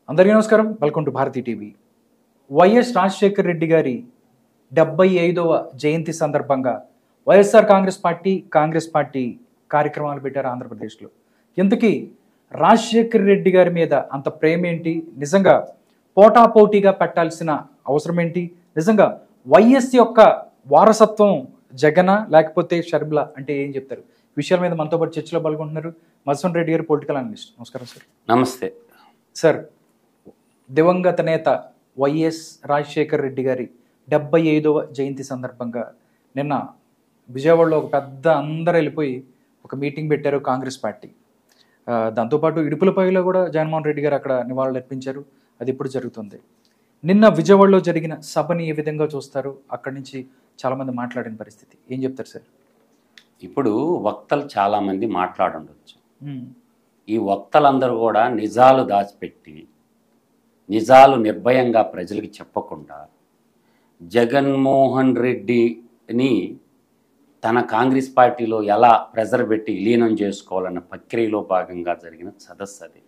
అందరికీ నమస్కారం. Welcome to Bharati TV. Y S Rajasekhar Reddy గారి 75వ జయంతి సందర్భంగా వైఎస్ఆర్ కాంగ్రెస్ పార్టీ కార్యక్రమాలు పెట్టారు ఆంధ్రప్రదేశ్లో. ఇంతకీ రాజశేఖర్ రెడ్డి గారి మీద అంత ప్రేమ ఏంటి? నిజంగా పోటాపోటీగా పెట్టాల్సిన అవసరం ఏంటి? నిజంగా వైఎస్ యొక్క వారసత్వం జగన లేకపోతే షర్మిల అంటే ఏం చెప్తారు? విషయాల మీద మనతో పాటు చర్చలో పాల్గొంటున్నారు మధుసూదన్ రెడ్డి గారు, పొలిటికల్ అనలిస్ట్. నమస్కారం సార్. నమస్తే సార్. దివంగత నేత వైఎస్ రాజశేఖర్ రెడ్డి గారి 75వ జయంతి సందర్భంగా నిన్న విజయవాడలో ఒక పెద్ద అందరూ వెళ్ళిపోయి ఒక మీటింగ్ పెట్టారు కాంగ్రెస్ పార్టీ. దాంతోపాటు ఇడుపులపైలో కూడా జగన్మోహన్ రెడ్డి గారు అక్కడ నివాళులు అర్పించారు. అది ఇప్పుడు జరుగుతుంది. నిన్న విజయవాడలో జరిగిన సభని ఏ విధంగా చూస్తారు? అక్కడి నుంచి చాలామంది మాట్లాడిన పరిస్థితి ఏం చెప్తారు సార్? ఇప్పుడు వక్తలు చాలామంది మాట్లాడుండొచ్చు. ఈ వక్తలందరూ కూడా నిజాలు దాచిపెట్టి నిజాలు నిర్భయంగా ప్రజలకు చెప్పకుండా జగన్మోహన్ రెడ్డిని తన కాంగ్రెస్ పార్టీలో ఎలా ప్రెజర్ పెట్టి విలీనం చేసుకోవాలన్న ప్రక్రియలో భాగంగా జరిగిన సదస్సు అది.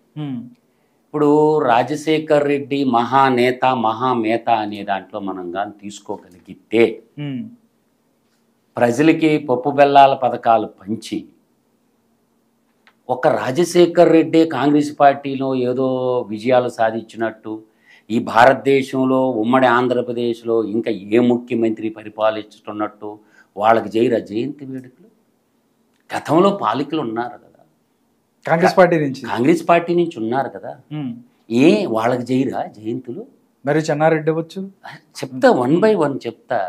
ఇప్పుడు రాజశేఖర్ రెడ్డి మహానేత మహామేత అనే దాంట్లో మనం కానీ తీసుకోగలిగితే ప్రజలకి పప్పు బెల్లాల పథకాలు పంచి ఒక రాజశేఖర్ రెడ్డి కాంగ్రెస్ పార్టీలో ఏదో విజయాలు సాధించినట్టు ఈ భారతదేశంలో ఉమ్మడి ఆంధ్రప్రదేశ్లో ఇంకా ఏ ముఖ్యమంత్రి పరిపాలిస్తున్నట్టు వాళ్ళకి జయంతి వేడుకలు. గతంలో పాలకులు ఉన్నారు కదా కాంగ్రెస్ పార్టీ నుంచి ఉన్నారు కదా, వాళ్ళకి జయంతులు? మరి చెన్నారెడ్డి అవ్వచ్చు, చెప్తా 1 by 1 చెప్తా.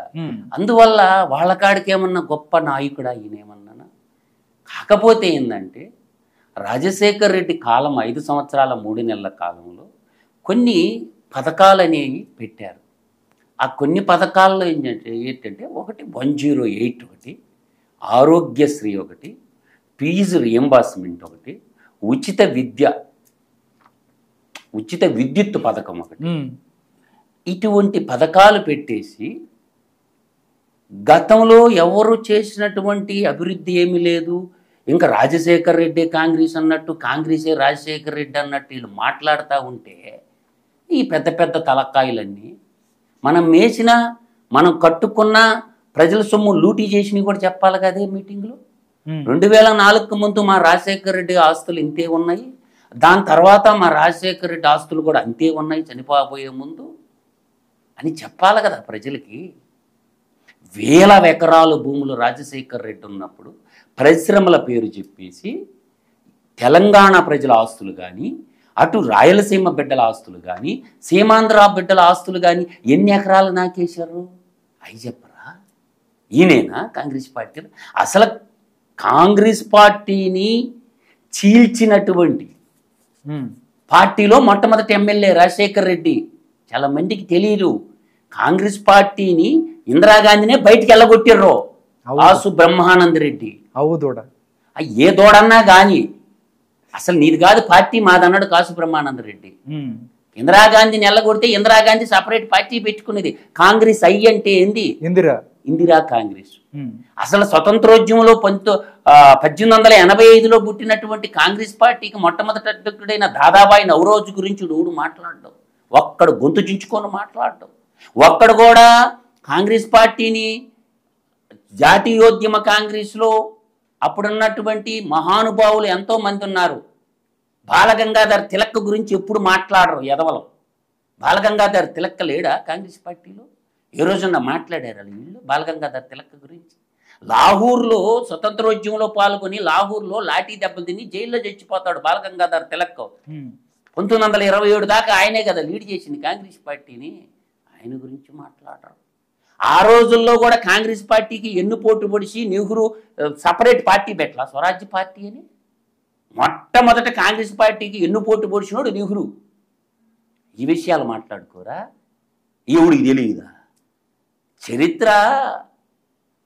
అందువల్ల వాళ్ళ కాడికి ఏమన్నా గొప్ప నాయకుడా ఈయనేమన్నా? కాకపోతే ఏంటంటే రాజశేఖర్ రెడ్డి కాలం 5 సంవత్సరాల 3 నెలల కాలంలో కొన్ని పథకాలు అనేవి పెట్టారు. ఆ కొన్ని పథకాల్లో ఏంటంటే ఒకటి 108 ఒకటి, ఆరోగ్యశ్రీ ఒకటి, ఫీజు రియంబర్స్మెంట్ ఒకటి, ఉచిత విద్యుత్ పథకం ఒకటి. ఇటువంటి పథకాలు పెట్టేసి గతంలో ఎవరు చేసినటువంటి అభివృద్ధి ఏమీ లేదు. ఇంకా రాజశేఖర్ రెడ్డి కాంగ్రెస్ అన్నట్టు, కాంగ్రెసే రాజశేఖర్ రెడ్డి అన్నట్టు వీళ్ళు మాట్లాడుతూ ఉంటే ఈ పెద్ద పెద్ద తలకాయలన్నీ మనం కట్టుకున్న ప్రజల సొమ్ము లూటీ చేసినవి కూడా చెప్పాలి కదే మీటింగ్లో. 2004కు ముందు మా రాజశేఖర్ రెడ్డి ఆస్తులు ఇంతే ఉన్నాయి, దాని తర్వాత మా రాజశేఖర్ రెడ్డి ఆస్తులు కూడా అంతే ఉన్నాయి చనిపోబోయే ముందు అని చెప్పాలి కదా ప్రజలకి. వేల ఎకరాల భూములు రాజశేఖర్ రెడ్డి ఉన్నప్పుడు పరిశ్రమల పేరు చెప్పేసి తెలంగాణ ప్రజల ఆస్తులు కానీ, అటు రాయలసీమ బిడ్డల ఆస్తులు కానీ, సీమాంధ్ర బిడ్డల ఆస్తులు కానీ ఎన్ని ఎకరాలు నాకేశారు? అవి చెప్పరా? ఈయనేనా కాంగ్రెస్ పార్టీలో? అసలు కాంగ్రెస్ పార్టీని చీల్చినటువంటి పార్టీలో మొట్టమొదటి ఎమ్మెల్యే రాజశేఖర్ రెడ్డి. చాలా మందికి తెలియదు. కాంగ్రెస్ పార్టీని ఇందిరాగాంధీనే బయటికి వెళ్ళగొట్టిర్రో ఆసు బ్రహ్మానంద రెడ్డి. ఏ దోడన్నా కానీ అసలు నీది కాదు పార్టీ, మాదన్నాడు కాసు బ్రహ్మానంద రెడ్డి. ఇందిరాగాంధీని వెళ్ళగొడితే ఇందిరాగాంధీ సపరేట్ పార్టీ పెట్టుకునేది. కాంగ్రెస్ అంటే ఏంది? ఇందిరా కాంగ్రెస్. అసలు స్వతంత్రోద్యమంలో 1885లో పుట్టినటువంటి కాంగ్రెస్ పార్టీకి మొట్టమొదటి అధ్యక్షుడైన దాదాబాయి నవరోజు గురించి నోడు మాట్లాడడం, ఒక్కడు గొంతు చించుకొని మాట్లాడడం, ఒక్కడు కూడా కాంగ్రెస్ పార్టీని జాతీయోద్యమ కాంగ్రెస్లో అప్పుడున్నటువంటి మహానుభావులు ఎంతో మంది ఉన్నారు. బాలగంగాధర్ తిలక్ గురించి ఎప్పుడు మాట్లాడరు ఎదవలం. బాలగంగాధర్ తిలక్ లేడా కాంగ్రెస్ పార్టీలో? ఏ రోజున మాట్లాడారు వీళ్ళు బాలగంగాధర్ తిలక్ గురించి? లాహూర్లో స్వతంత్రోద్యమంలో పాల్గొని లాహూర్లో లాఠీ దెబ్బలు తిని జైల్లో చచ్చిపోతాడు బాలగంగాధర్ తిలక్. 1927 దాకా ఆయనే కదా లీడ్ చేసింది కాంగ్రెస్ పార్టీని. ఆయన గురించి మాట్లాడరు. ఆ రోజుల్లో కూడా కాంగ్రెస్ పార్టీకి ఎన్నుపోటు పొడిచి నెహ్రూ సపరేట్ పార్టీ పెట్టలా, స్వరాజ్య పార్టీ అని. మొట్టమొదట కాంగ్రెస్ పార్టీకి ఎన్నుపోటు పొడిచినోడు నెహ్రూ. ఈ విషయాలు మాట్లాడుకోరా? ఎవడికి తెలియదా? చరిత్ర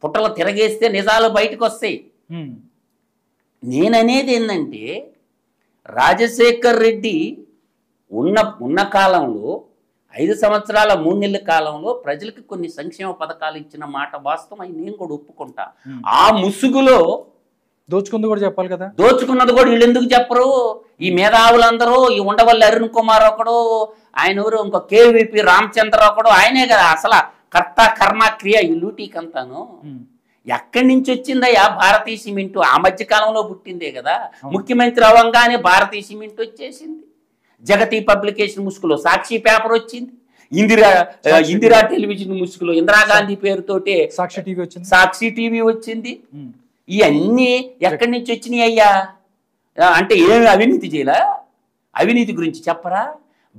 పుట్టలు తిరగేస్తే నిజాలు బయటకు వస్తాయి. నేననేది ఏంటంటే రాజశేఖర్ రెడ్డి ఉన్న కాలంలో 5 సంవత్సరాల 3 నెలల కాలంలో ప్రజలకు కొన్ని సంక్షేమ పథకాలు ఇచ్చిన మాట వాస్తవం. నేను కూడా ఒప్పుకుంటా. ఆ ముసుగులో దోచుకుంది కూడా చెప్పాలి కదా. దోచుకున్నది కూడా వీళ్ళు ఎందుకు చెప్పరు? ఈ మేధావులందరూ, ఈ ఉండవల్లి అరుణ్ కుమార్ ఒకడు, ఆయన ఎవరు ఇంకో కేవీపీ రామచంద్ర ఒకడు, ఆయనే కదా అసలు కర్త కర్మ క్రియ ఈ లూటీకంతాను. ఎక్కడి నుంచి వచ్చిందయ్యా భారతీయ సిమెంట్? ఆ మధ్య కాలంలో పుట్టిందే కదా. ముఖ్యమంత్రి అవ్వంగానే భారతీయ సిమెంట్ వచ్చేసింది. జగతి పబ్లికేషన్ ముసుగులో సాక్షి పేపర్ వచ్చింది. ఇందిరా టెలివిజన్ ముసుగులో ఇందిరాగాంధీ పేరుతోటే సాక్షి టీవీ వచ్చింది. ఇవన్నీ ఎక్కడి నుంచి వచ్చినాయి అయ్యా? అంటే ఏమి అవినీతి చేయలా? అవినీతి గురించి చెప్పరా?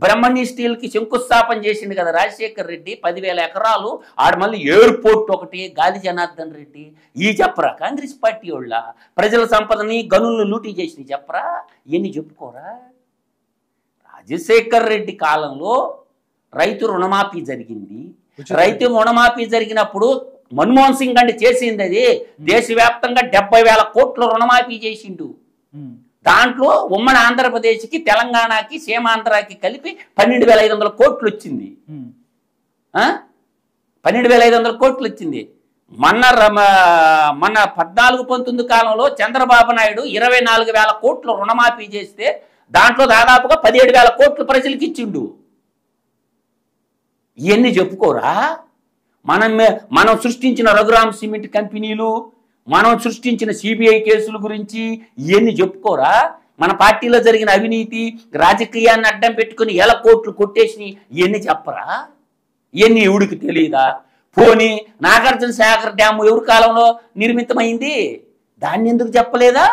బ్రహ్మణి స్టీల్కి శంకుస్థాపన చేసింది కదా రాజశేఖర్ రెడ్డి, 10,000 ఎకరాలు. ఆడ మళ్ళీ ఎయిర్పోర్ట్ ఒకటి, గాలి జనార్దన్ రెడ్డి. ఈ చెప్పరా కాంగ్రెస్ పార్టీ వాళ్ళ? ప్రజల సంపదని గనులను లూటీ చేసి చెప్పరా? ఇవన్నీ చెప్పుకోరా? రాజశేఖర్ రెడ్డి కాలంలో రైతు రుణమాఫీ జరిగింది. రైతు రుణమాఫీ జరిగినప్పుడు మన్మోహన్ సింగ్ అంటే చేసింది అది. దేశవ్యాప్తంగా 70,000 కోట్ల రుణమాఫీ చేసిండు. దాంట్లో ఉమ్మడి ఆంధ్రప్రదేశ్కి, తెలంగాణకి, సీమాంధ్రకి కలిపి 12,500 కోట్లు వచ్చింది. 12,500 కోట్లు వచ్చింది. మొన్న 14-19 కాలంలో చంద్రబాబు నాయుడు 24,000 కోట్లు రుణమాఫీ చేస్తే దాంట్లో దాదాపుగా 17,000 కోట్లు ప్రజలకు ఇచ్చిండు. ఇవన్నీ చెప్పుకోరా? మనం సృష్టించిన రఘురామ్ సిమెంట్ కంపెనీలు, మనం సృష్టించిన సిబిఐ కేసుల గురించి ఇవన్నీ చెప్పుకోరా? మన పార్టీలో జరిగిన అవినీతి, రాజకీయాన్ని అడ్డం పెట్టుకుని 1,000 కోట్లు కొట్టేసి ఇవన్నీ చెప్పరా? ఇవన్నీ ఎవడికి తెలియదా? పోనీ నాగార్జున సాగర్ డ్యాము ఎవరి కాలంలో నిర్మితమైంది? దాన్ని ఎందుకు చెప్పలేదా?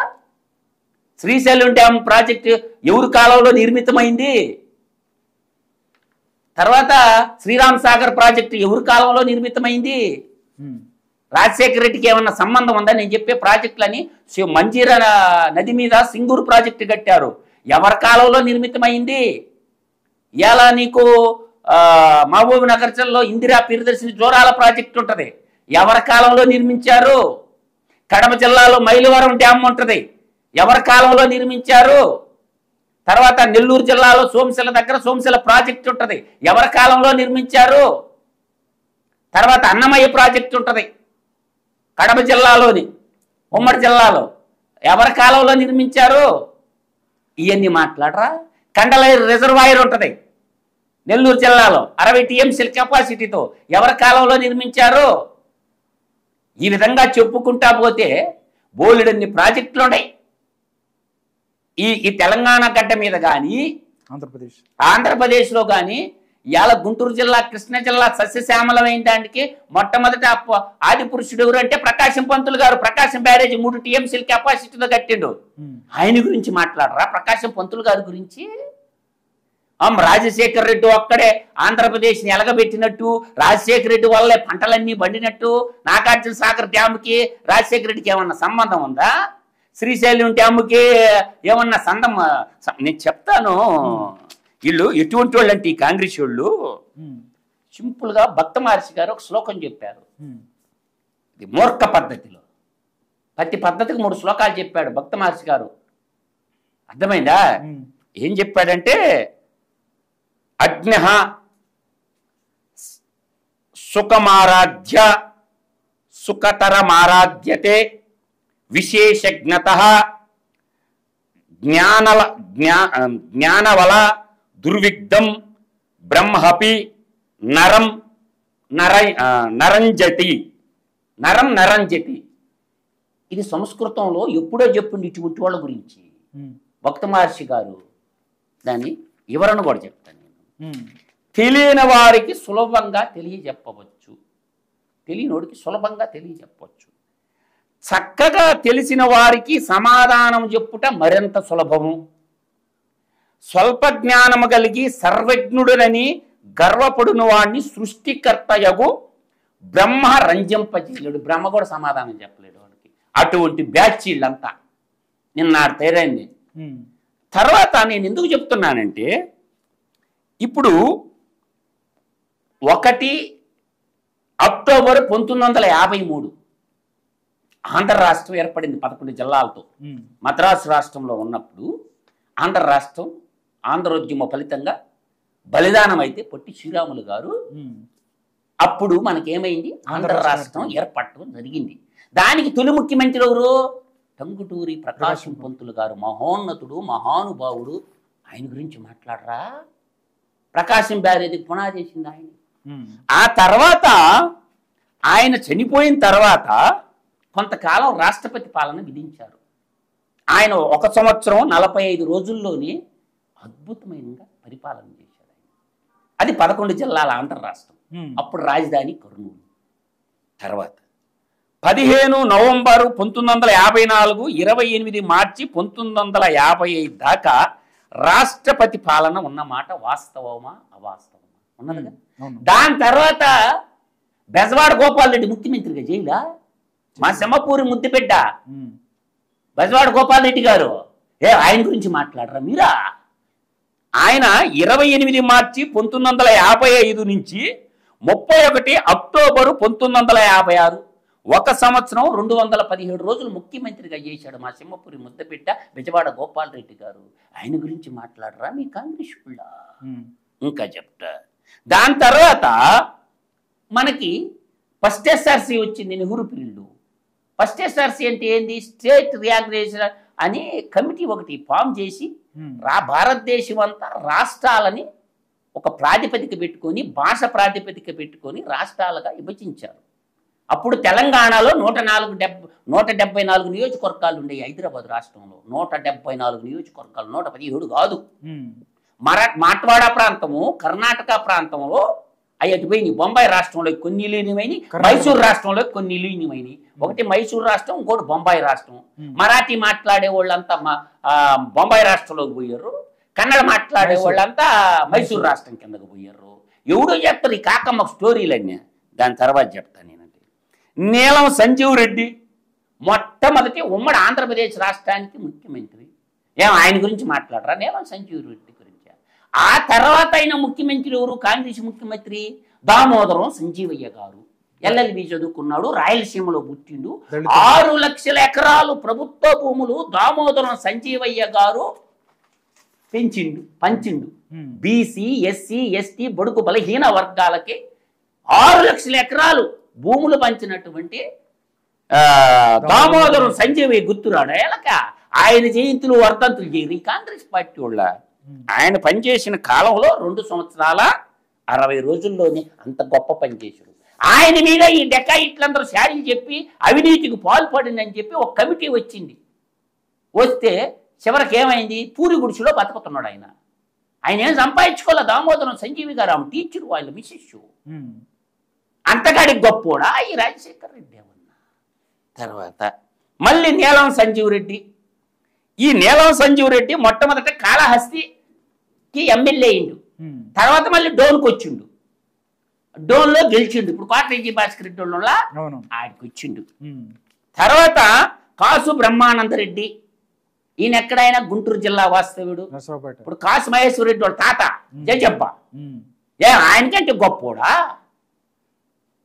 శ్రీశైలం డ్యామ్ ప్రాజెక్టు ఎవరి కాలంలో నిర్మితమైంది? తర్వాత శ్రీరామ్ సాగర్ ప్రాజెక్టు ఎవరి కాలంలో నిర్మితమైంది? రాజశేఖర రెడ్డికి ఏమన్నా సంబంధం ఉందా? నేను చెప్పే ప్రాజెక్టులని మంజీరా నది మీద సింగూరు ప్రాజెక్టు కట్టారు. ఎవరి కాలంలో నిర్మితమైంది? ఇలా నీకు మహబూబ్ నగర్ జిల్లాలో ఇందిరా ప్రియదర్శిని జోరాల ప్రాజెక్టు ఉంటుంది. ఎవరి కాలంలో నిర్మించారు? కడప జిల్లాలో మైలవరం డ్యామ్ ఉంటుంది. ఎవరి కాలంలో నిర్మించారు? తర్వాత నెల్లూరు జిల్లాలో సోమశిల దగ్గర సోమశిల ప్రాజెక్టు ఉంటుంది. ఎవరి కాలంలో నిర్మించారు? తర్వాత అన్నమయ్య ప్రాజెక్టు ఉంటుంది కడప జిల్లాలోని, ఉమ్మడి జిల్లాలో. ఎవరి కాలంలో నిర్మించారు? ఇవన్నీ మాట్లాడరా? కండలేరు రిజర్వాయర్ ఉంటుంది నెల్లూరు జిల్లాలో 60 TMCల కెపాసిటీతో. ఎవరి కాలంలో నిర్మించారు? ఈ విధంగా చెప్పుకుంటా పోతే బోలెడన్ని ప్రాజెక్టులు ఉన్నాయి. ఈ తెలంగాణ గడ్డ మీద కానీ, ఆంధ్రప్రదేశ్లో కానీ, ఇవాళ గుంటూరు జిల్లా, కృష్ణా జిల్లా సస్యశ్యామలమైన దానికి మొట్టమొదట ఆది పురుషుడు ఎవరు అంటే ప్రకాశం పంతులు గారు. ప్రకాశం బ్యారేజ్ 3 TMCల కెపాసిటీతో కట్టిండు. ఆయన గురించి మాట్లాడరా? ప్రకాశం పంతులు గారి గురించి. రాజశేఖర రెడ్డి ఒక్కడే ఆంధ్రప్రదేశ్ని ఎలగబెట్టినట్టు, రాజశేఖర రెడ్డి వల్లే పంటలన్నీ పండినట్టు, నాగార్జున సాగర్ డ్యాముకి రాజశేఖర రెడ్డికి ఏమన్నా సంబంధం ఉందా? శ్రీశైలం డ్యాముకి ఏమన్నా నేను చెప్తాను. వీళ్ళు ఎటువంటి వాళ్ళు అంటే ఈ కాంగ్రెస్ వాళ్ళు సింపుల్గా భక్త మహర్షి గారు ఒక శ్లోకం చెప్పారు. ఇది మూర్ఖ పద్ధతిలో. ప్రతి పద్ధతికి 3 శ్లోకాలు చెప్పాడు భక్త మహర్షి గారు. అర్థమైందా? ఏం చెప్పాడంటే, అజ్ఞః సుఖమారాధ్య సుఖతరమారాధ్యతే విశేషజ్ఞతః జ్ఞానవల దుర్విగ్ధం బ్రహ్మపి నరంజతి. ఇది సంస్కృతంలో ఎప్పుడో చెప్పింది ఇటువంటి వాళ్ళ గురించి భక్త మహర్షి గారు. దాని వివరణ కూడా చెప్తాను నేను. తెలియని వారికి సులభంగా తెలియజెప్పవచ్చు, తెలియనోడికి సులభంగా తెలియజెప్పవచ్చు. చక్కగా తెలిసిన వారికి సమాధానం చెప్పుట మరింత సులభము. స్వల్ప జ్ఞానము కలిగి సర్వజ్ఞుడునని గర్వపడును వాడిని సృష్టికర్తయగు బ్రహ్మ రంజింపజేయలేడు. బ్రహ్మ కూడా సమాధానం చెప్పలేడు వాడికి. అటువంటి బ్యాచ్ వీళ్ళంతా నిన్న తయారైంది. తర్వాత నేను ఎందుకు చెప్తున్నానంటే, ఇప్పుడు 1 అక్టోబర్ 1953 ఆంధ్ర రాష్ట్రం ఏర్పడింది 11 జిల్లాలతో. మద్రాసు రాష్ట్రంలో ఉన్నప్పుడు ఆంధ్ర రాష్ట్రం ఆంధ్రోద్యమ ఫలితంగా బలిదానం అయితే పొట్టి శ్రీరాములు గారు అప్పుడు మనకేమైంది, ఆంధ్ర రాష్ట్రం ఏర్పడటం జరిగింది. దానికి తొలి ముఖ్యమంత్రి ఎవరు? టంగుటూరి ప్రకాశం పంతులు గారు మహోన్నతుడు, మహానుభావుడు. ఆయన గురించి మాట్లాడరా? ప్రకాశం బ్యారేజీకి పునాది వేసింది ఆయన. ఆ తర్వాత ఆయన చనిపోయిన తర్వాత కొంతకాలం రాష్ట్రపతి పాలన విధించారు. ఆయన 1 సంవత్సరం 45 రోజుల్లోనే అద్భుతమైన పరిపాలన చేశాడు ఆయన. అది 11 జిల్లాల ఆంధ్ర రాష్ట్రం. అప్పుడు రాజధాని కర్నూలు. తర్వాత 15 నవంబరు 1954, 28 మార్చి 1955 దాకా రాష్ట్రపతి పాలన ఉన్నమాట వాస్తవమా అవాస్తవమా? ఉన్నదిగా. దాని తర్వాత బెజవాడ గోపాల్ రెడ్డి ముఖ్యమంత్రిగా జైలా. మా సింహపూరి ముద్దుబిడ్డ బెజవాడ గోపాల్ రెడ్డి గారు. ఆయన గురించి మాట్లాడరా మీరా? ఆయన 28 మార్చి 1955 నుంచి 31 అక్టోబరు 1956, 1 సంవత్సరం 217 రోజులు ముఖ్యమంత్రిగా చేశాడు మా సింహపూరి ముద్దబిడ్డ బెజవాడ గోపాల్ రెడ్డి గారు. ఆయన గురించి మాట్లాడరా మీ కాంగ్రెస్ పిల్ల? ఇంకా చెప్తా. దాని తర్వాత మనకి ఫస్ట్ ఎస్ఆర్సి వచ్చింది, నెహ్రూ పీరియడ్. ఫస్ట్ ఎస్ఆర్సి అంటే ఏంది? స్టేట్ రియాగ్రేషన్ అని కమిటీ ఒకటి ఫామ్ చేసి భారతదేశం అంతా రాష్ట్రాలని ఒక ప్రాతిపదిక పెట్టుకొని, భాష ప్రాతిపదిక పెట్టుకొని రాష్ట్రాలుగా విభజించారు. అప్పుడు తెలంగాణలో 174 నియోజకవర్గాలు ఉండేవి. హైదరాబాద్ రాష్ట్రంలో 174 నియోజకవర్గాలు, 117 కాదు. మాట్వాడా ప్రాంతము, కర్ణాటక ప్రాంతంలో అవి పోయినాయి. బొంబాయి రాష్ట్రంలో కొన్ని లీనమైనవి, మైసూరు రాష్ట్రంలో కొన్ని లీనమైనవి. ఒకటి మైసూరు రాష్ట్రం, ఇంకోటి బొంబాయి రాష్ట్రం. మరాఠీ మాట్లాడే వాళ్ళంతా బొంబాయి రాష్ట్రంలోకి పోయారు, కన్నడ మాట్లాడే వాళ్ళంతా మైసూరు రాష్ట్రం కిందకు పోయారు. ఎవడో చెప్తారు ఈ కాకమ్మ స్టోరీలన్నీ. దాని తర్వాత చెప్తాను నేనంటే, నీలం సంజీవ్ రెడ్డి మొట్టమొదటి ఉమ్మడి ఆంధ్రప్రదేశ్ రాష్ట్రానికి ముఖ్యమంత్రి. ఆయన గురించి మాట్లాడరా? నీలం సంజీవ్ రెడ్డి గురించి. ఆ తర్వాత అయిన ముఖ్యమంత్రి ఎవరు? కాంగ్రెస్ ముఖ్యమంత్రి దామోదరం సంజీవయ్య గారు. ఎల్ఎల్బి చదువుకున్నాడు, రాయలసీమలో పుట్టిండు. 6 లక్షల ఎకరాలు ప్రభుత్వ భూములు దామోదరం సంజీవయ్య గారు పంచిండు. బీసీ, ఎస్సీ, ఎస్టీ, బడుగు బలహీన వర్గాలకి 6 లక్షల ఎకరాలు భూములు పంచినటువంటి దామోదరం సంజీవయ్య గుర్తురాడు. ఎలక ఆయన జయంతులు వర్ధంతులు చేయరు ఈ కాంగ్రెస్ పార్టీ వాళ్ళ. ఆయన పనిచేసిన కాలంలో 2 సంవత్సరాల 60 రోజుల్లోనే అంత గొప్ప పనిచేశాడు. ఆయన మీద ఈ డెకాయిట్లందరూ శారీలు చెప్పి అవినీతికి పాల్పడిందని చెప్పి ఒక కమిటీ వచ్చింది. వస్తే చివరికి ఏమైంది? పూరి గుడిసెలో బతుకుతున్నాడు ఆయన. ఆయన ఏం సంపాదించుకోలే. దామోదరం సంజీవి గారు ఆమె టీచరు, వాళ్ళ మిస్సెస్. అంతగాడికి గొప్పోడా ఈ రాజశేఖర్ రెడ్డి ఏమన్నా. తర్వాత మళ్ళీ నీలం సంజీవ్ రెడ్డి. ఈ నీలం సంజీవ్ రెడ్డి మొట్టమొదట కాళహస్తికి ఎమ్మెల్యే అయిండు. తర్వాత మళ్ళీ డోన్కి వచ్చిండు. డోన్లో గెలిచిండు. ఇప్పుడు కోటరెడ్డి భాస్కర్ రెడ్డి వాళ్ళ ఆడికి వచ్చిండు. తర్వాత కాసు బ్రహ్మానందరెడ్డి. ఈయన ఎక్కడైనా గుంటూరు జిల్లా వాస్తవ్యుడు. ఇప్పుడు కాసు మహేశ్వర రెడ్డి వాళ్ళ తాత జజబ్బ. ఆయనకంటే గొప్పోడా?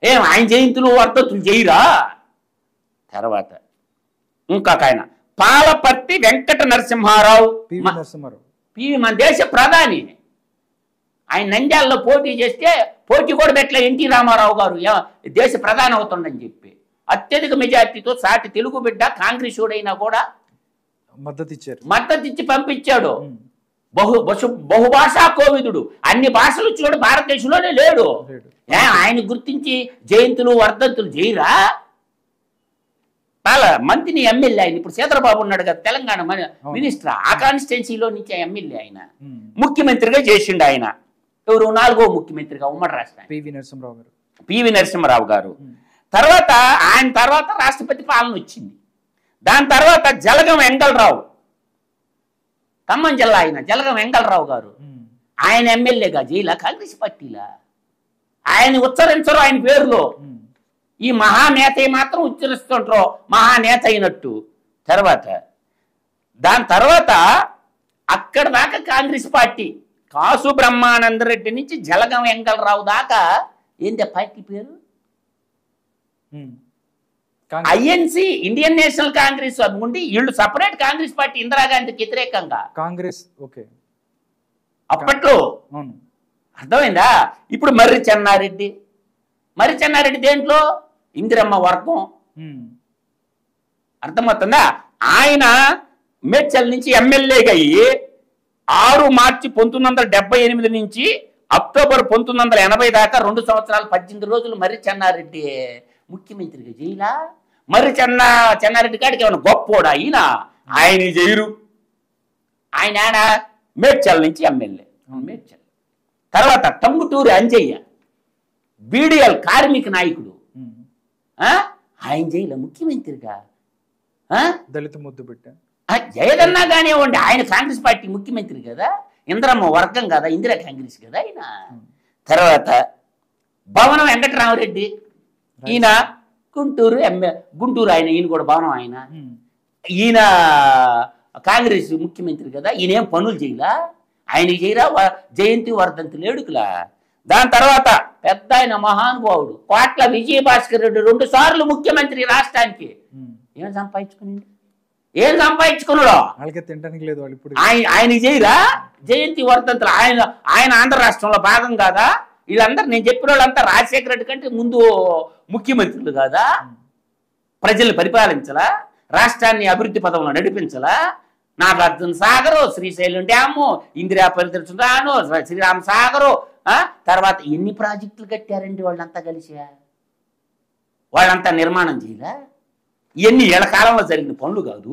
ఆయన జయంతులు వర్ధతులు చేయరా? తర్వాత ఇంకొక ఆయన పాలపర్తి వెంకట నరసింహారావు. పివి మన దేశ ప్రధాని. ఆయన నంద్యాలలో పోటీ చేస్తే పోటీ కూడా పెట్టలే ఎన్టీ రామారావు గారు దేశ ప్రధాని అవుతుందని చెప్పి. అత్యధిక మెజార్టీతో సాటి తెలుగు బిడ్డ కాంగ్రెస్ అయినా కూడా మద్దతు ఇచ్చి పంపించాడు. బహుభాషా కోవిదుడు. అన్ని భాషలు చూడు భారతదేశంలోనే లేడు. ఆయన గుర్తించి జయంతులు వర్ధంతులు చేయరా? మంత్రిని ఎమ్మెల్యే ఆయన. ఇప్పుడు సీతారాబాబు ఉన్నాడు కదా తెలంగాణ మినిస్టర్. ఆ కాన్స్టిట్యున్సీలో నుంచి ఎమ్మెల్యే ఆయన. ముఖ్యమంత్రిగా చేసిండు ఆయన. ఎవరు? 4వ ముఖ్యమంత్రిగా ఉమ్మడి రాష్ట్రం పివి నరసింహారావు గారు. తర్వాత ఆయన తర్వాత రాష్ట్రపతి పాలన వచ్చింది. దాని తర్వాత జలగం వెంగళరావు, ఖమ్మం జిల్లా ఆయన. జలగం వెంగళరావు గారు ఆయన ఎమ్మెల్యేగా జైలా కాంగ్రెస్ పార్టీలా. ఆయన ఉచ్చరించరు ఆయన పేరులో. ఈ మహానేత మాత్రం ఉచ్చరిస్తుంటారు మహానేత అయినట్టు. తర్వాత దాని తర్వాత అక్కడ దాకా కాంగ్రెస్ పార్టీ. కాసు బ్రహ్మానందరెడ్డి నుంచి జలగం వెంగళరావు దాకా ఏంటి పార్టీ పేరు? ఐఎన్సి, ఇండియన్ నేషనల్ కాంగ్రెస్ అనుకుంటే వీళ్ళు సపరేట్ కాంగ్రెస్ పార్టీ. ఇందిరాగాంధీకి వ్యతిరేకంగా కాంగ్రెస్. అప్పట్లో అర్థమైందా? ఇప్పుడు మర్రి చెన్నారెడ్డి. మర్రి చెన్నారెడ్డి దేంట్లో? ఇందిరమ్మ వర్గం. అర్థమవుతుందా? ఆయన మేడ్చల్ నుంచి ఎమ్మెల్యేగా అయ్యి 6 మార్చి 1978 నుంచి అక్టోబర్ 1980 దాకా 2 సంవత్సరాలు 18 రోజులు మర్రి చెన్నారెడ్డి ముఖ్యమంత్రిగా జైలా. మర్రి చెన్నారెడ్డి కాడికి ఏమైనా గొప్పోడా ఆయన జైలు. ఆయన మేడ్చల్ నుంచి ఎమ్మెల్యే. మేడ్చల్ తర్వాత టంగుటూరి అంజయ్య బీడీఎల్ కార్మిక నాయకుడు, ఆయన జైలు ముఖ్యమంత్రిగా. దళిత ముద్దు బిడ్డ ఏదన్నా కానివ్వండి, ఆయన కాంగ్రెస్ పార్టీ ముఖ్యమంత్రి కదా, ఇందిరమ్మ వర్గం కదా, ఇందిరా కాంగ్రెస్ కదా ఆయన. తర్వాత భవనం వెంకటరామరెడ్డి, ఈయన గుంటూరు ఆయన, ఈయన కూడా భవనం ఆయన. ఈయన కాంగ్రెస్ ముఖ్యమంత్రి కదా, ఈయనేం పనులు చేయలా, ఆయనకి చేయరా జయంతి వర్ధంతి లేడుకులా. దాని తర్వాత పెద్ద ఆయన మహానుభావుడు కోట్ల విజయభాస్కర్ రెడ్డి 2 సార్లు ముఖ్యమంత్రి రాష్ట్రానికి. ఏం సంపాదించుకున్నాడు తింటానికి లేదు వాళ్ళు ఇప్పుడు. ఆయనకి చేయరా జయంతి వర్ధంతులు. ఆయన ఆంధ్ర రాష్ట్రంలో భాగం కాదా? వీళ్ళందరూ నేను చెప్పిన వాళ్ళంతా రాజశేఖర రెడ్డి కంటే ముందు ముఖ్యమంత్రులు కాదా? ప్రజల్ని పరిపాలించలా, రాష్ట్రాన్ని అభివృద్ధి పదంలో నడిపించలా. నాగార్జున సాగరు, శ్రీశైలం డ్యాము, ఇందిరా పరిదర్శన, శ్రీరామ్ సాగరు, తర్వాత ఎన్ని ప్రాజెక్టులు కట్టారండి వాళ్ళంతా కలిసి. వాళ్ళంతా నిర్మాణం చేయలా. ఇవన్నీ ఏళ్ల కాలంలో జరిగిన పనులు కాదు.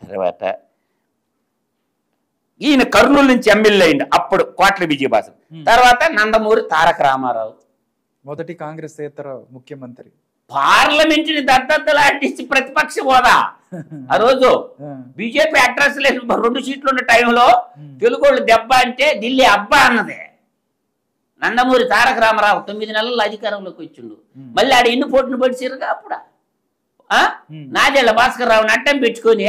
తర్వాత ఈయన కర్నూలు నుంచి ఎమ్మెల్యే అయింది అప్పుడు కోట్ల విజయభాస్కర్. తర్వాత నందమూరి తారక రామారావు, మొదటి కాంగ్రెస్ ఏతర ముఖ్యమంత్రి. పార్లమెంటుని దద్దలాంటించి ప్రతిపక్ష హోదా. ఆ రోజు బీజేపీ అడ్రస్ లేదు, 2 సీట్లు ఉన్న టైంలో తెలుగోళ్ళు దెబ్బ అంటే ఢిల్లీ అబ్బా అన్నదే. నందమూరి తారక రామారావు 9 నెలల్లో అధికారంలోకి వచ్చిండు. మళ్ళీ ఆడ ఎన్ని పోటీని పడిచిరుగా అప్పుడు. నాదేళ్ల భాస్కర్ రావుని అడ్డం పెట్టుకొని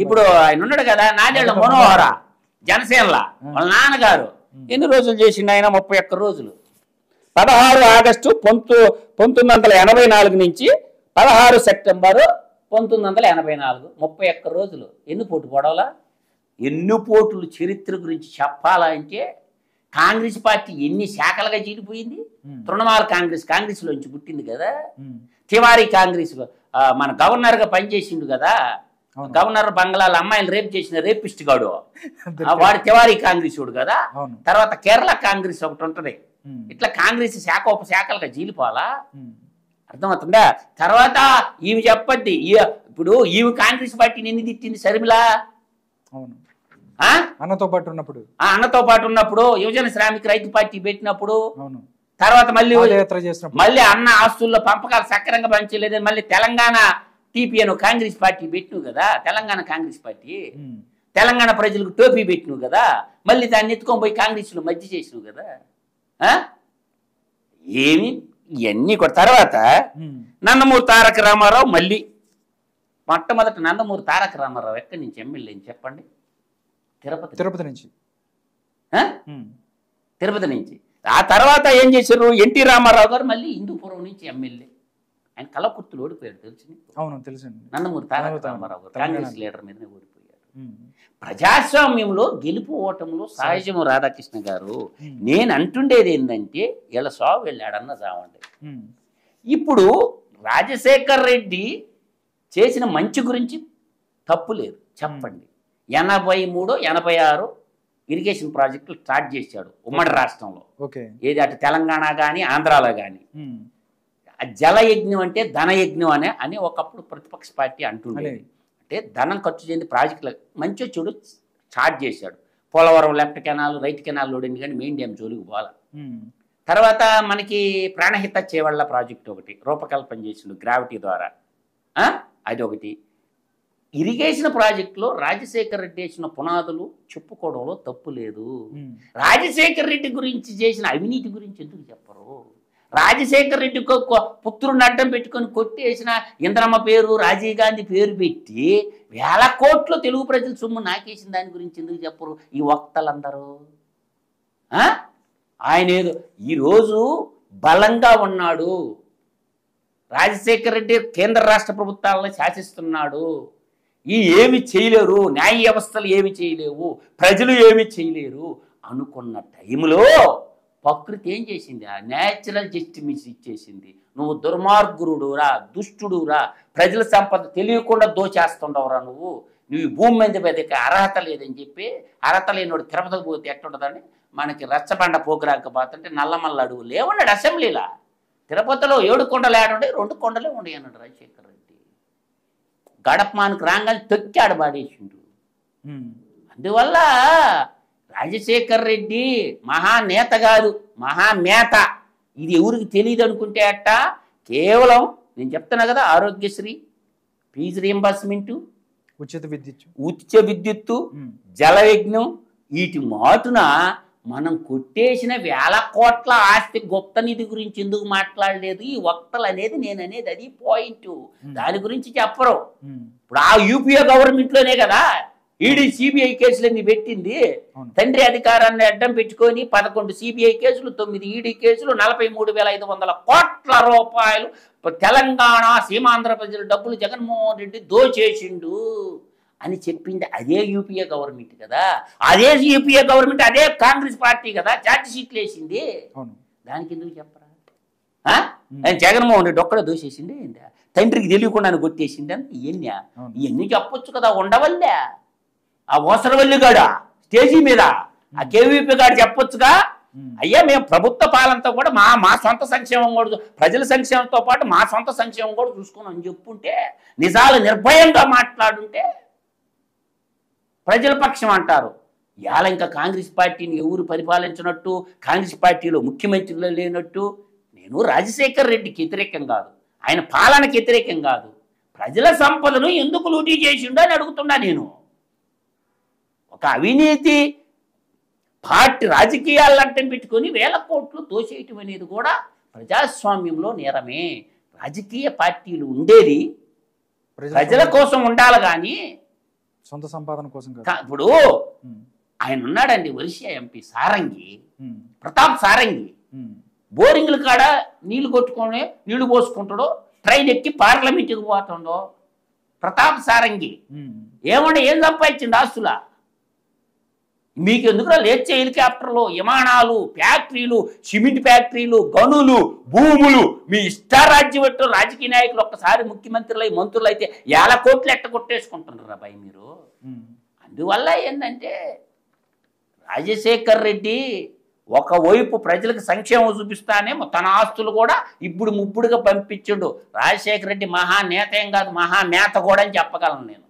ఇప్పుడు ఆయన ఉన్నాడు కదా, నాదేళ్ల మనోహర జనసేనలా వాళ్ళ నాన్నగారు ఎన్ని రోజులు చేసిండు ఆయన? 31 రోజులు. 16 ఆగస్టు 1984 నుంచి 16 సెప్టెంబరు 1984, 31 రోజులు. ఎన్ని పోటు గొడవలా, ఎన్ని పోటులు. చరిత్ర గురించి చెప్పాలంటే కాంగ్రెస్ పార్టీ ఎన్ని శాఖలుగా చీలిపోయింది. తృణమూల్ కాంగ్రెస్ లోంచి పుట్టింది కదా. తివారీ కాంగ్రెస్ మన గవర్నర్ గా పనిచేసిండు కదా, గవర్నర్ బంగ్లాల అమ్మాయిలు రేప్ చేసిన రేపిస్ట్ గాడు వాడు తివారీ కాంగ్రెస్ వాడు కదా. తర్వాత కేరళ కాంగ్రెస్ ఒకటి ఉంటది. ఇట్లా కాంగ్రెస్ శాఖ ఉపశాఖలుగా చీలిపోవాలా, అర్థమవుతుందా? తర్వాత ఈమె చెప్పద్ది, ఇప్పుడు ఈమె కాంగ్రెస్ పార్టీని ఎన్ని తిట్టింది షర్మిలా. అన్నతో పాటు ఉన్నప్పుడు యువజన శ్రామిక రైతు పార్టీ పెట్టినప్పుడు, తర్వాత మళ్ళీ అన్న ఆస్తుల్లో పంపకాలు సక్రంగా పంచలేదని మళ్ళీ తెలంగాణ టీపీఎన్ కాంగ్రెస్ పార్టీ పెట్టినవు కదా. తెలంగాణ కాంగ్రెస్ పార్టీ తెలంగాణ ప్రజలకు టోపీ పెట్టినవు కదా, మళ్ళీ దాన్ని ఎత్తుకొని పోయి కాంగ్రెస్ లో మధ్య చేసినవు కదా. ఏమి ఇవన్నీ కూడా. తర్వాత నందమూరి తారక రామారావు, మళ్ళీ మొట్టమొదటి నందమూరి తారక రామారావు ఎక్కడి నుంచి ఎమ్మెల్యే అని చెప్పండి? తిరుపతి నుంచి. ఆ తర్వాత ఏం చేశారు? ఎన్టీ రామారావు గారు మళ్ళీ హిందూపురం నుంచి ఎమ్మెల్యే. ఆయన కలకుర్తులు ఓడిపోయాడు తెలుసు. నందమూరి తారక రామారావు గారు కాంగ్రెస్ లీడర్ మీదనే ఓడిపోయారు. ప్రజాస్వామ్యంలో గెలుపు ఓటములు సహజము. రాధాకృష్ణ గారు, నేను అంటుండేది ఏంటంటే ఇలా సాగు వెళ్ళాడన్న చావండి. ఇప్పుడు రాజశేఖర్ రెడ్డి చేసిన మంచి గురించి తప్పు లేదు చెప్పండి. 83, 86 ఇరిగేషన్ ప్రాజెక్టులు స్టార్ట్ చేశాడు ఉమ్మడి రాష్ట్రంలో. ఏది అటు తెలంగాణ కానీ ఆంధ్రాలో కానీ. జలయజ్ఞం అంటే ధనయజ్ఞం అని ఒకప్పుడు ప్రతిపక్ష పార్టీ అంటుండేది. అంటే ధనం ఖర్చు చేయండి ప్రాజెక్టులు మంచి చెడు స్టార్ట్ చేశాడు. Polavaram left canal, right canal లోడింది కానీ మెయిన్ డ్యామ్ జోలికి పోవాల. తర్వాత మనకి ప్రాణహిత చేవళ్ళ ప్రాజెక్టు ఒకటి రూపకల్పన చేసిండు గ్రావిటీ ద్వారా, అది ఒకటి. ఇరిగేషన్ ప్రాజెక్టులో రాజశేఖర్ రెడ్డి వేసిన పునాదులు చెప్పుకోవడంలో తప్పు లేదు. రాజశేఖర్ రెడ్డి గురించి చేసిన అవినీతి గురించి ఎందుకు చెప్పరు? రాజశేఖర్ రెడ్డి పుత్రుడిని అడ్డం పెట్టుకొని కొట్టేసిన ఇంద్రమ్మ పేరు, రాజీవ్ గాంధీ పేరు పెట్టి 1000 కోట్లు తెలుగు ప్రజల సొమ్ము నాకేసిన దాని గురించి ఎందుకు చెప్పరు ఈ వక్తలందరూ? ఆయన ఏదో ఈరోజు బలంగా ఉన్నాడు. రాజశేఖర్ రెడ్డి కేంద్ర రాష్ట్ర ప్రభుత్వాలను శాసిస్తున్నాడు. ఏమి చేయలేరు, న్యాయ వ్యవస్థలు ఏమి చేయలేవు, ప్రజలు ఏమి చేయలేరు అనుకున్న టైంలో ప్రకృతి ఏం చేసింది? ఆ న్యాచురల్ జస్టిస్ ఇచ్చేసింది. నువ్వు దుర్మార్గుడురా, దుష్టుడురా, ప్రజల సంపద తెలియకుండా దోచేస్తుండవురా, నువ్వు ఈ భూమి మీద బతికే అర్హత లేదని చెప్పి, అర్హత లేనివాడు తిరుపతికి పోతే ఎట్టుండదని మనకి రచ్చబండ పోకురాకపోతుంటే నల్లమల్ల అడుగు లేవన్నాడు అసెంబ్లీలో. తిరుపతిలో 7 కొండలు ఏడుండే, 2 కొండలే ఉండే అన్నాడు రాజశేఖర్ రెడ్డి. గడపమానికి రాగానే తొక్కాడు బాడేసిండు. అందువల్ల రాజశేఖర్ రెడ్డి మహానేత కాదు, మహామేత. ఇది ఎవరికి తెలియదు అనుకుంటే అట్ట. కేవలం నేను చెప్తున్నా కదా, ఆరోగ్యశ్రీ, ఫీజు రీంబర్స్మెంటు, ఉచిత విద్యుత్తు, జలయజ్ఞం, వీటి మాటున మనం కొట్టేసిన 1000 కోట్ల ఆస్తి గుప్త నిధి గురించి ఎందుకు మాట్లాడలేదు ఈ వక్తలు అనేది నేను అనేది అది పాయింట్. దాని గురించి చెప్పరు. ఇప్పుడు ఆ యూపీఏ గవర్నమెంట్లోనే కదా ఈడీ సిబిఐ కేసులన్నీ పెట్టింది. తండ్రి అధికారాన్ని అడ్డం పెట్టుకొని 11 సిబిఐ కేసులు, 9 ఈడీ కేసులు, 43,500 కోట్ల రూపాయలు తెలంగాణ సీమాంధ్ర ప్రజల డబ్బులు జగన్మోహన్ రెడ్డి దోచేసిండు అని చెప్పింది అదే యూపీఏ గవర్నమెంట్ కదా. అదే యూపీఏ గవర్నమెంట్, అదే కాంగ్రెస్ పార్టీ కదా ఛార్జ్ షీట్లు వేసింది. దానికి ఎందుకు చెప్పరా? జగన్మోహన్ రెడ్డి ఒక్కడ దోచేసింది, తండ్రికి తెలియకుండా కొట్టేసింది అని ఇవన్నీ చెప్పొచ్చు కదా. ఉండవల్లే ఆ ఓసరవల్లిగాడ స్టేజీ మీద ఆ కేవీపీ గారు చెప్పొచ్చుగా, అయ్యా మేము ప్రభుత్వ పాలనతో కూడా మా సొంత సంక్షేమం కూడా, ప్రజల సంక్షేమంతో పాటు మా సొంత సంక్షేమం కూడా చూసుకున్నాం అని చెప్పుంటే, నిజాలు నిర్భయంగా మాట్లాడుంటే ప్రజల పక్షం అంటారు. ఇవాళ ఇంకా కాంగ్రెస్ పార్టీని ఎవరు పరిపాలించినట్టు, కాంగ్రెస్ పార్టీలో ముఖ్యమంత్రులు లేనట్టు. నేను రాజశేఖర్ రెడ్డికి వ్యతిరేకం కాదు, ఆయన పాలనకి వ్యతిరేకం కాదు, ప్రజల సంపదను ఎందుకు లూటీ చేసిండో అని అడుగుతున్నా నేను. ఒక అవినీతి పార్టీ రాజకీయాలను అడ్డం పెట్టుకొని 1000 కోట్లు దోచేయటం అనేది కూడా ప్రజాస్వామ్యంలో నేరమే. రాజకీయ పార్టీలు ఉండేది ప్రజల కోసం ఉండాలి కానీ సొంత సంపాదన కోసం. ఇప్పుడు ఆయన ఉన్నాడండి ఒరిస్సా ఎంపీ సారంగి, ప్రతాప్ సారంగి, బోరింగ్ల కాడ నీళ్లు కొట్టుకొని నీళ్లు పోసుకుంటాడో, ట్రైన్ ఎక్కి పార్లమెంట్కి పోతుండో ప్రతాప్ సారంగి. ఏమంటే ఏం సంపాదించింది ఆస్తులా? మీకు ఎందుకు లేచే హెలికాప్టర్లు, విమానాలు, ఫ్యాక్టరీలు, సిమెంట్ ఫ్యాక్టరీలు, గనులు, భూములు, మీ ఇష్టారాజ్యం పెట్టు రాజకీయ నాయకులు ఒక్కసారి ముఖ్యమంత్రులు అయి మంత్రులు అయితే 1000 కోట్లు ఎట్ట కొట్టేసుకుంటున్నారు అబ్బాయి మీరు. అందువల్ల ఏంటంటే రాజశేఖర్ రెడ్డి ఒకవైపు ప్రజలకు సంక్షేమం చూపిస్తానే తన ఆస్తులు కూడా ఇప్పుడు ముప్పుడుగా పంపించుండు. రాజశేఖర్ రెడ్డి మహానేత ఏం కాదు, మహానేత కూడా అని చెప్పగలను నేను.